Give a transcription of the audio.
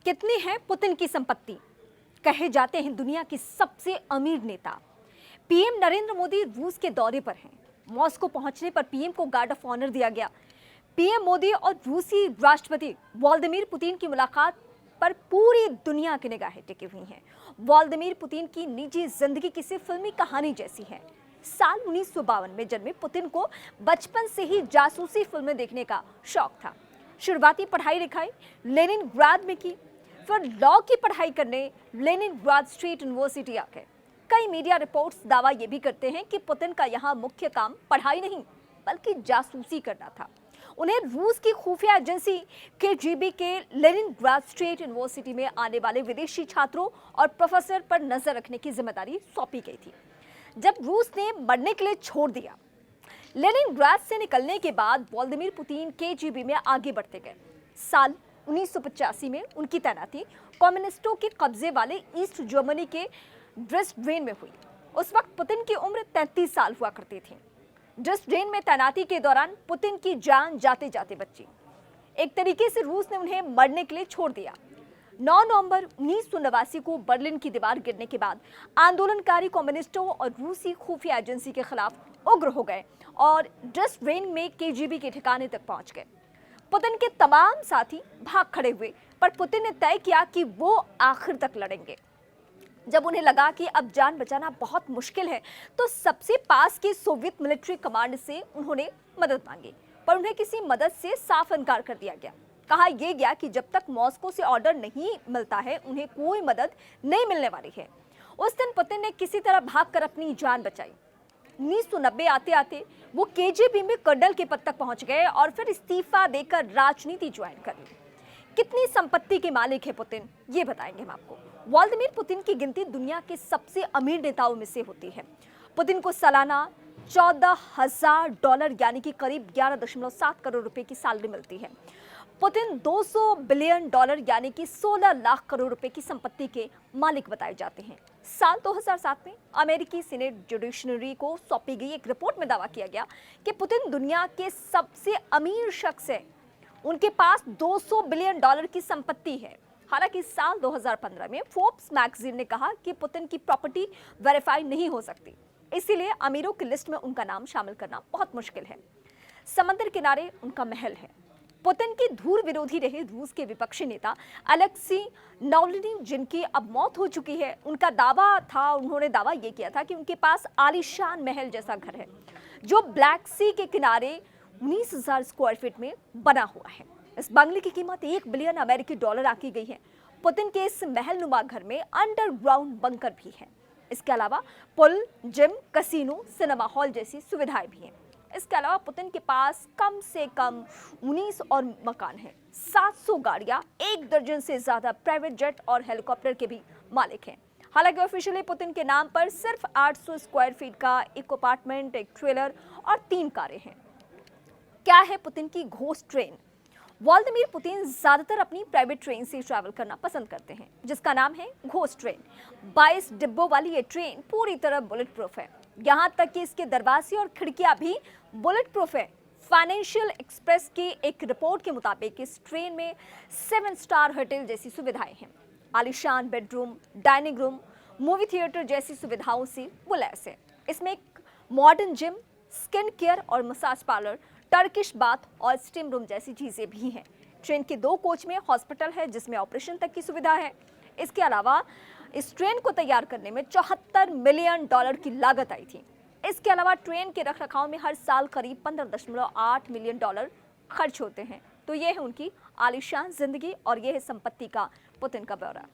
कितनी है पुतिन की संपत्ति? कहे जाते हैं दुनिया के सबसे अमीर नेता। पीएम नरेंद्र मोदी रूस के दौरे पर हैं। मॉस्को पहुंचने पर पीएम को गार्ड ऑफ ऑनर दिया गया। पीएम मोदी और रूसी राष्ट्रपति व्लादिमीर पुतिन की मुलाकात पर पूरी दुनिया की निगाहें टिकी हुई हैं। व्लादिमीर पुतिन की निजी जिंदगी किसी फिल्मी कहानी जैसी है। साल 1952 में जन्मे पुतिन को बचपन से ही जासूसी फिल्में देखने का शौक था। शुरुआती पढ़ाई लिखाई लेनिनग्राद में की, फिर लॉ की पढ़ाई करने लेनिनग्राद स्टेट यूनिवर्सिटी आ गए। कई मीडिया रिपोर्ट्स दावा ये भी करते हैं कि पुतिन का यहाँ मुख्य काम पढ़ाई नहीं बल्कि जासूसी करना था। उन्हें रूस की खुफिया एजेंसी केजीबी के लेनिनग्राद स्टेट यूनिवर्सिटी में आने वाले विदेशी छात्रों और प्रोफेसर पर नजर रखने की जिम्मेदारी सौंपी गई थी। जब रूस ने मरने के लिए छोड़ दिया, लेनिनग्राद से निकलने के बाद व्लादिमीर पुतिन केजीबी में आगे बढ़ते गए। साल 1985 में उनकी तैनाती कम्युनिस्टों के कब्जे वाले ईस्ट जर्मनी के ड्रेसडेन में हुई। उस वक्त पुतिन की उम्र 33 साल हुआ करती थी। ड्रेसडेन में तैनाती के दौरान पुतिन की जान जाते जाते बची। एक तरीके से रूस ने उन्हें मरने के लिए छोड़ दिया। 9 नवंबर 1989 को बर्लिन की दीवार गिरने के बाद आंदोलनकारी कम्युनिस्टों और रूसी खुफिया एजेंसी के खिलाफ उग्र हो गए और ड्रेसडेन में केजीबी के ठिकाने तक पहुंच गए। पुतिन के तमाम साथी भाग खड़े हुए, पर पुतिन ने तय किया कि वो आखिर तक लड़ेंगे। जब उन्हें लगा कि अब जान बचाना बहुत मुश्किल है, तो सबसे पास के सोवियत मिलिट्री कमांड से उन्होंने मदद मांगी, पर उन्हें किसी मदद से साफ इनकार कर दिया गया। कहा यह गया कि जब तक मॉस्को से ऑर्डर नहीं मिलता है, उन्हें कोई मदद नहीं मिलने वाली है। उस दिन पुतिन ने किसी तरह भागकर अपनी जान बचाई। 1990 आते आते वो केजीबी में कर्नल के पद तक पहुंच गए और फिर इस्तीफा देकर राजनीति ज्वाइन कर ली। कितनी संपत्ति के मालिक है पुतिन, ये बताएंगे हम आपको। व्लादिमीर पुतिन की गिनती दुनिया के सबसे अमीर नेताओं में से होती है। पुतिन को सालाना $14,000 यानी कि करीब 11.7 करोड़ रुपए की सैलरी मिलती है। पुतिन $200 बिलियन यानी कि 16 लाख करोड़ रुपए की संपत्ति के मालिक बताए जाते हैं। साल 2007 में अमेरिकी सीनेट जुडिशरी को सौंपी गई एक रिपोर्ट में दावा किया गया कि पुतिन दुनिया के सबसे अमीर शख्स है। उनके पास $200 बिलियन की संपत्ति है। हालांकि साल 2015 में फोर्ब्स मैगजीन ने कहा कि पुतिन की प्रॉपर्टी वेरीफाई नहीं हो सकती, इसीलिए अमीरों की लिस्ट में उनका नाम शामिल करना बहुत मुश्किल है। समंदर किनारे उनका महल है। पुतिन के धूर विरोधी रहे रूस के विपक्षी नेता अलेक्सी नावल्नी, जिनकी अब मौत हो चुकी है, उन्होंने दावा ये किया था कि उनके पास आलीशान महल जैसा घर है जो ब्लैक सी के किनारे 19,000 स्क्वायर फीट में बना हुआ है। इस बंगले की कीमत $1 बिलियन आंकी गई है। पुतिन के इस महल नुमा घर में अंडरग्राउंड बंकर भी है। इसके अलावा पुल, जिम, कैसीनो, सिनेमा हॉल जैसी सुविधाएं भी हैं। इसके अलावा पुतिन के पास कम से कम 19 और मकान हैं, 700 गाड़ियां, 1 दर्जन से ज्यादा प्राइवेट जेट और हेलीकॉप्टर के भी मालिक हैं। हालांकि ऑफिशियली पुतिन के नाम पर सिर्फ 800 स्क्वायर फीट का एक अपार्टमेंट, एक ट्रेलर और 3 कारें हैं। क्या है पुतिन की घोस्ट ट्रेन? व्लादिमीर पुतिन ज्यादातर अपनी प्राइवेट ट्रेन से ट्रैवल करना पसंद करते हैं, जिसका नाम है घोस्ट ट्रेन। 22 डिब्बों वाली ये ट्रेन पूरी तरह बुलेट प्रूफ है। यहाँ तक कि इसके दरवाजे और खिड़कियां भी बुलेट प्रूफ है। फाइनेंशियल एक्सप्रेस की एक रिपोर्ट के मुताबिक इस ट्रेन में 7 स्टार होटल जैसी सुविधाएं हैं। आलीशान bedroom, dining room, movie theatre जैसी सुविधाओं से वो लैस है। इसमें एक मॉडर्न जिम, स्किन केयर और मसाज पार्लर, टर्किश बाथ और स्टीम रूम जैसी चीजें भी हैं। ट्रेन के 2 कोच में हॉस्पिटल है, जिसमें ऑपरेशन तक की सुविधा है। इसके अलावा इस ट्रेन को तैयार करने में $74 मिलियन की लागत आई थी। इसके अलावा ट्रेन के रखरखाव में हर साल करीब $15.8 मिलियन खर्च होते हैं। तो ये है उनकी आलीशान जिंदगी और ये है संपत्ति का पुतिन का ब्यौरा।